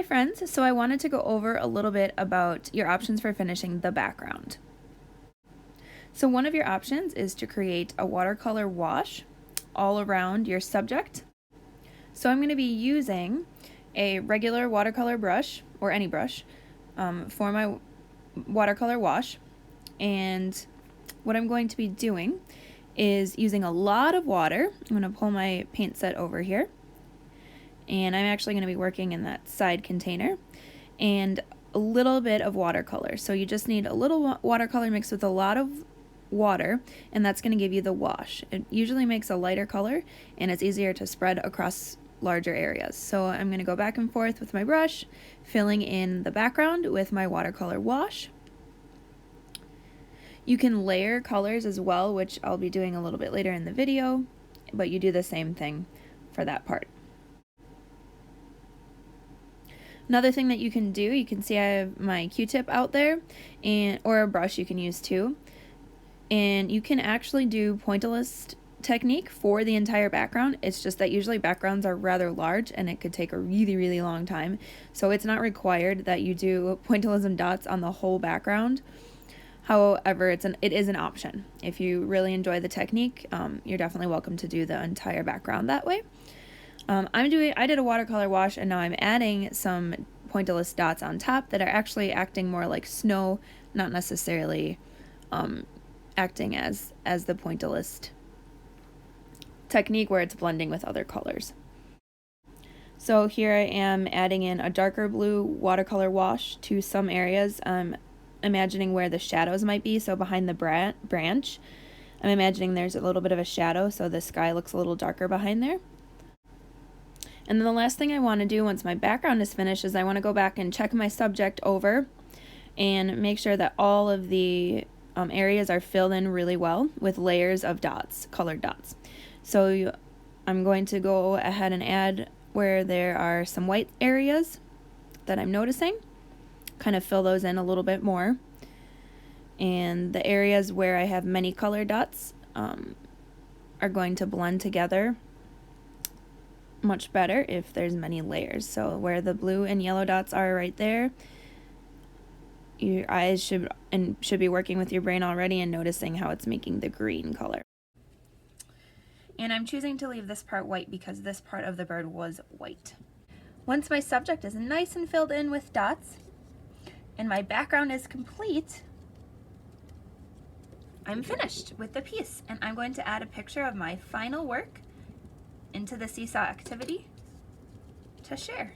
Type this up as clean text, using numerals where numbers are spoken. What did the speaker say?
Hi friends, so I wanted to go over a little bit about your options for finishing the background. So one of your options is to create a watercolor wash all around your subject. So I'm going to be using a regular watercolor brush, or any brush, for my watercolor wash. And what I'm going to be doing is using a lot of water. I'm going to pull my paint set over here. And I'm actually going to be working in that side container, and a little bit of watercolor. So you just need a little watercolor mixed with a lot of water, and that's going to give you the wash. It usually makes a lighter color, and it's easier to spread across larger areas. So I'm going to go back and forth with my brush, filling in the background with my watercolor wash. You can layer colors as well, which I'll be doing a little bit later in the video, but you do the same thing for that part. Another thing that you can do, you can see I have my Q-tip out there, or a brush you can use too. And you can actually do pointillist technique for the entire background. It's just that usually backgrounds are rather large and it could take a really long time. So it's not required that you do pointillism dots on the whole background. However, it is an option. If you really enjoy the technique, you're definitely welcome to do the entire background that way. I did a watercolor wash, and now I'm adding some pointillist dots on top that are actually acting more like snow, not necessarily acting as the pointillist technique where it's blending with other colors. So here I am adding in a darker blue watercolor wash to some areas. I'm imagining where the shadows might be. So behind the branch, I'm imagining there's a little bit of a shadow, so the sky looks a little darker behind there. And then the last thing I want to do once my background is finished is I want to go back and check my subject over and make sure that all of the areas are filled in really well with layers of dots, colored dots. So I'm going to go ahead and add where there are some white areas that I'm noticing, kind of fill those in a little bit more. And the areas where I have many colored dots are going to blend together much better if there's many layers. So where the blue and yellow dots are right there, your eyes should be working with your brain already and noticing how it's making the green color. And I'm choosing to leave this part white because this part of the bird was white. Once my subject is nice and filled in with dots and my background is complete, I'm finished with the piece, and I'm going to add a picture of my final work into the seesaw activity to share.